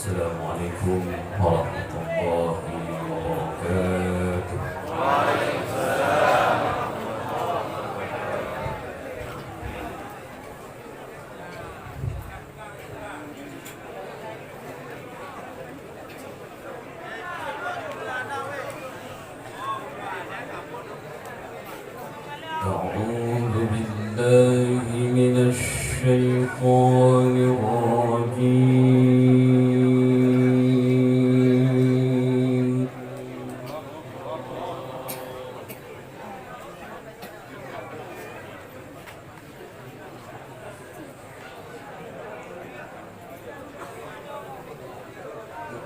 السلام عليكم ورحمة الله وبركاته. وعليكم السلام. أعوذ بالله من الشيطان الرجيم.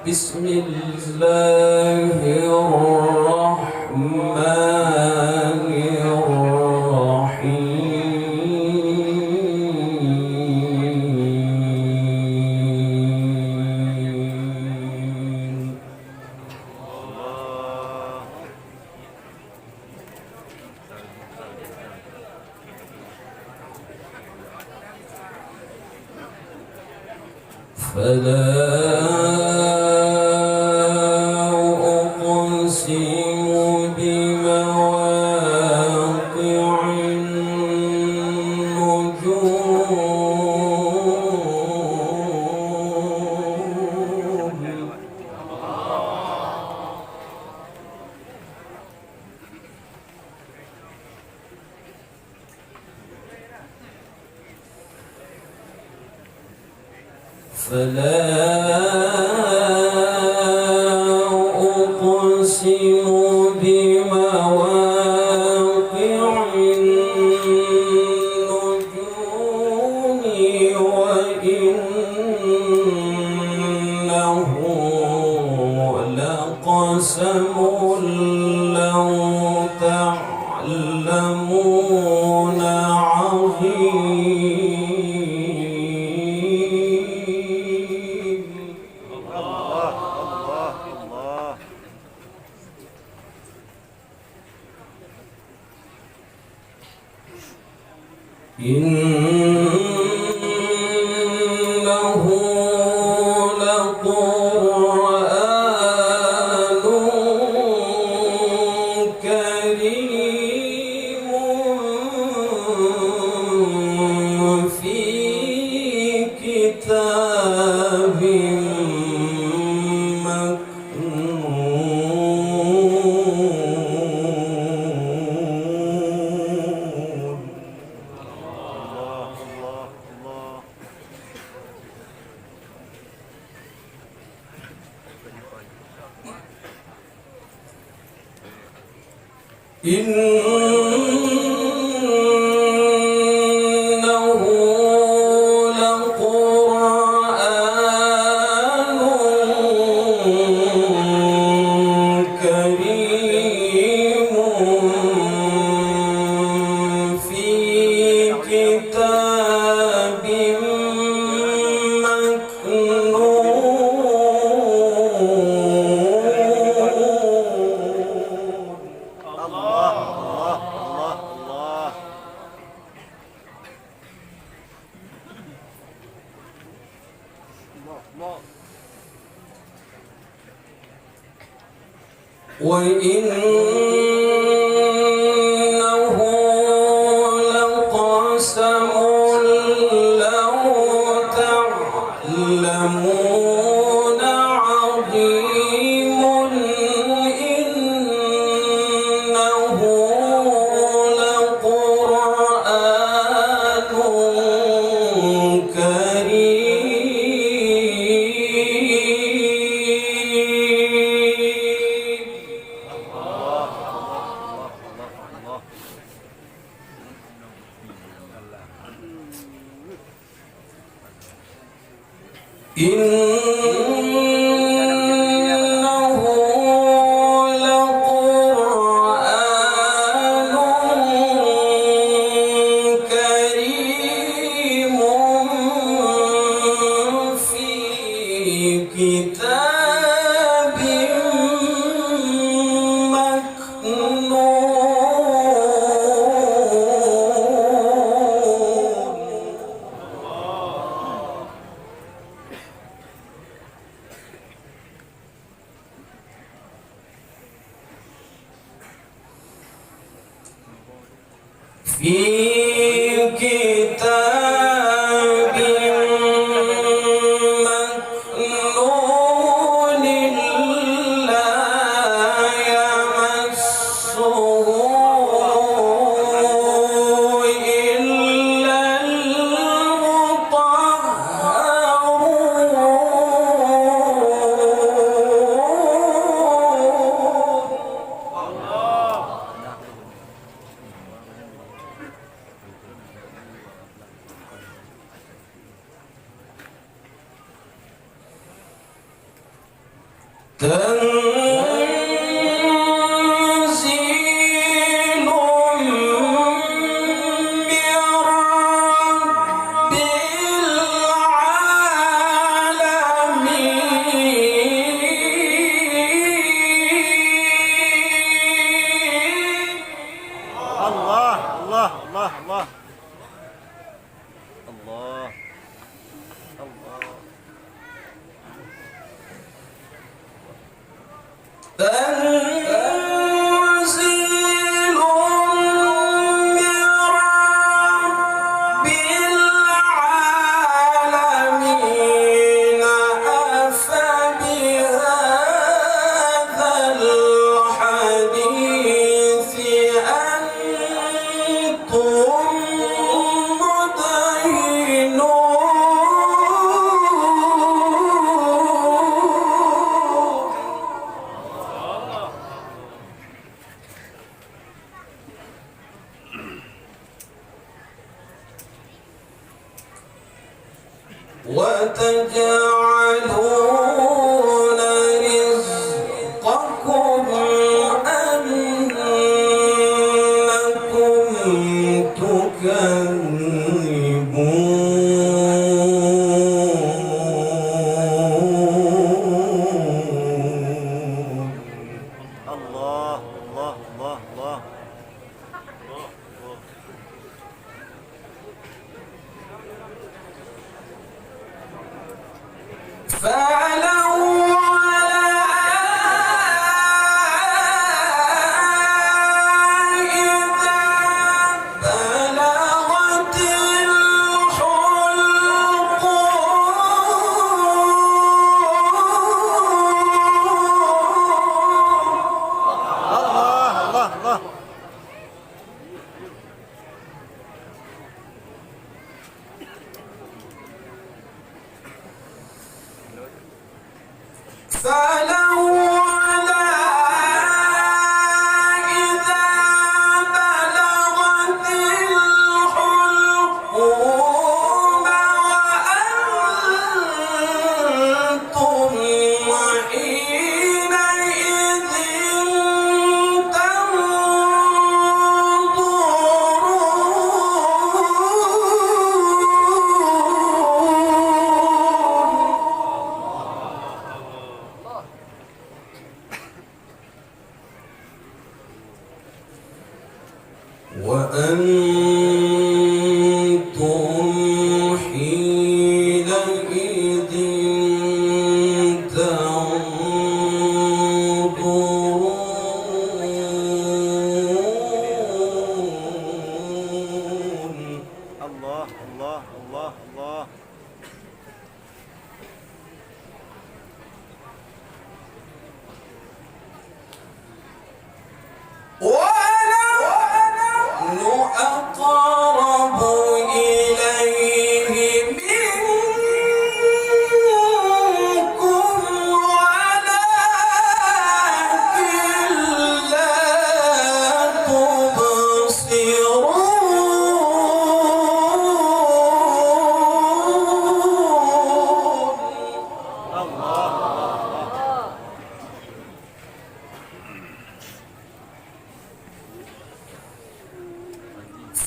بسم الله الرحمن الرحيم. فلا أقسم بمواقع النجوم. فلا أقسم بمواقع النجوم وإنه لقسم لو تعلمون عظيم. إنه لقرآن كريم في كتاب مكنون. إنه لقرآن كريم في كتاب مكنون. وإنه لقسم لو تعلمون عظيم. إنه لقرآن إنه لقرآن كريم في كتاب مكنون. في كتاب مكنون لا يمسه إلا تنزيل من رب العالمين. الله الله الله الله الله الله. تنزيل من رب العالمين. أفبهذا الحديث أنتم مدهنون. وتجعلون رزقكم أنكم تكذبون. الله الله الله الله. الله الله الله. فلولا إذا بلغت الحلقوم وأنتم حينئذ تنظرون. وأنتم حينئذ تنظرون. الله الله الله الله. ونحن أقرب إليه منكم ولكن لا تبصرون.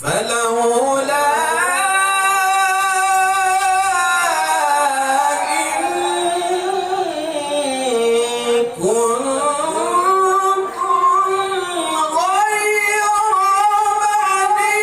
فلولا إن كنتم غير مدينين.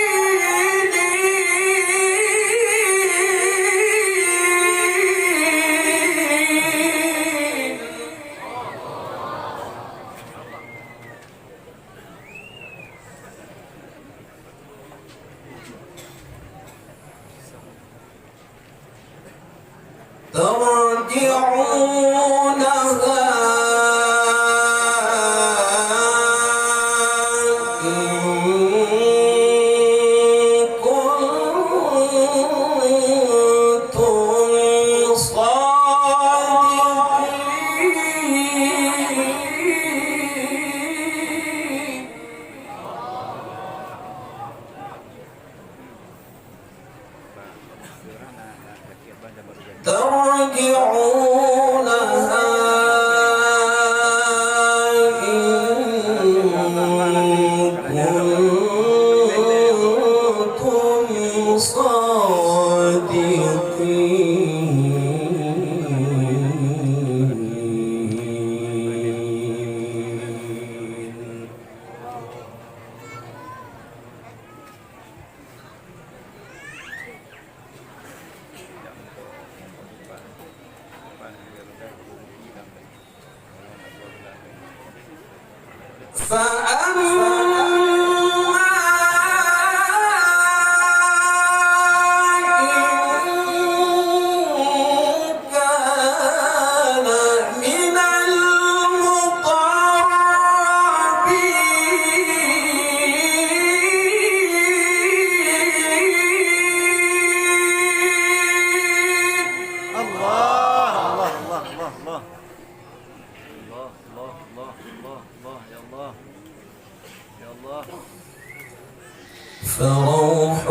فروح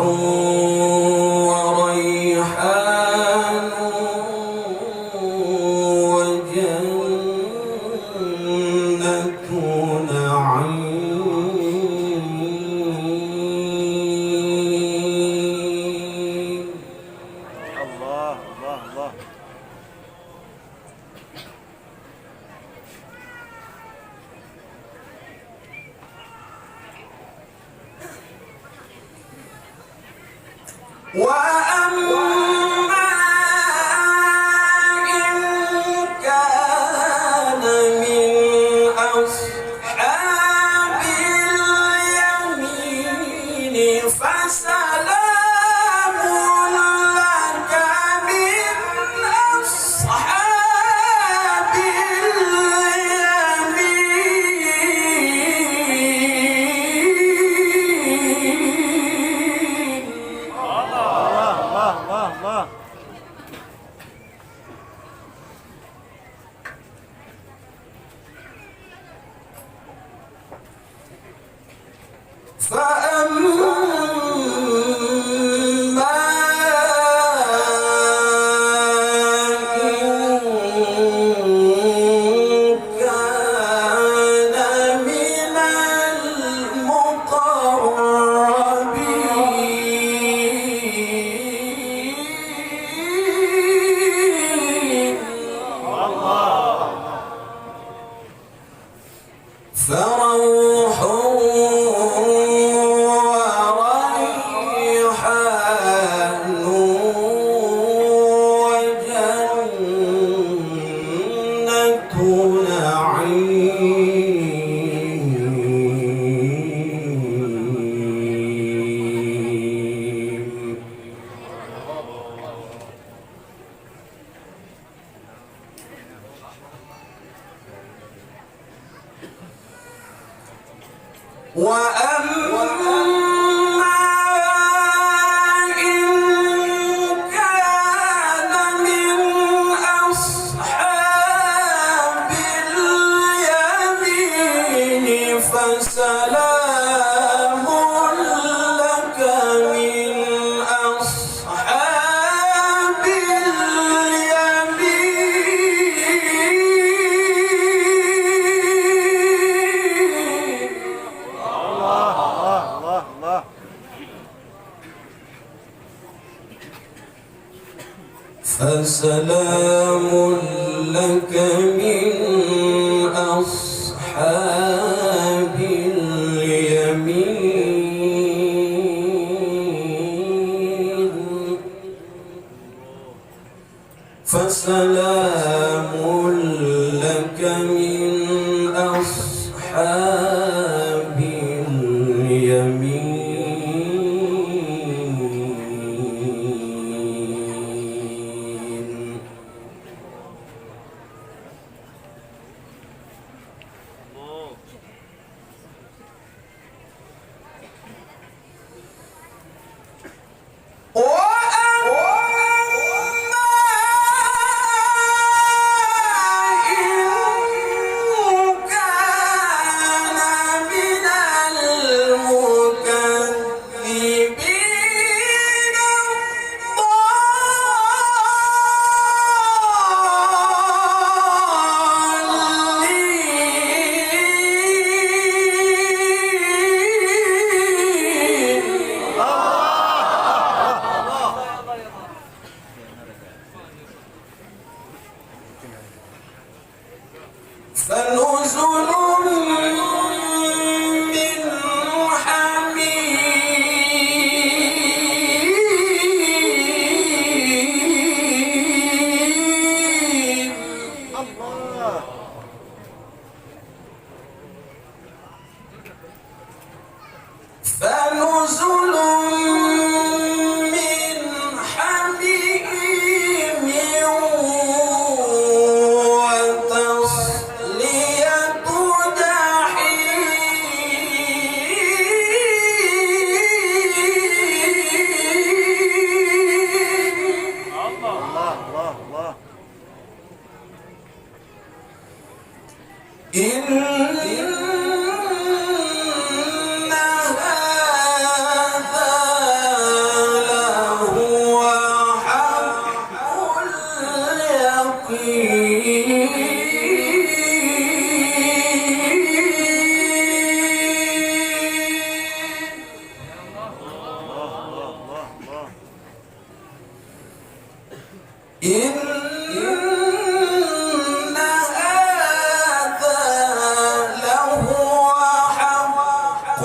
وريحان وجنة نعيم. الله الله الله. وأما إن كان من أصحاب اليمين فسلام لك من أصحاب اليمين. الله. فأما إن كان من المقربين فروح وريحان وجنة نعيم. وأما إن كان من أصحاب اليمين فسلام لك من أصحاب اليمين. الله. فسلام لك من أصحاب اليمين. فسلام لك من أصحاب اليمين. نزل من حميم وتصلية جحيم. الله الله الله. إن هذا لهو حق اليقين. الله الله الله. إن هذا لهو حق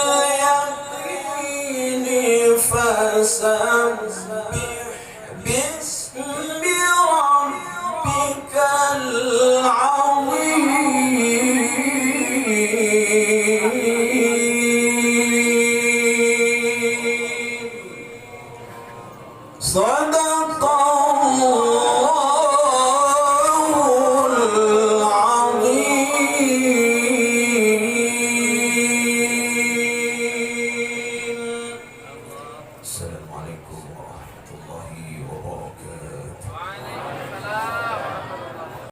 اليقين فسبح باسم ربك العظيم. صدق الله العظيم. السلام عليكم ورحمة الله.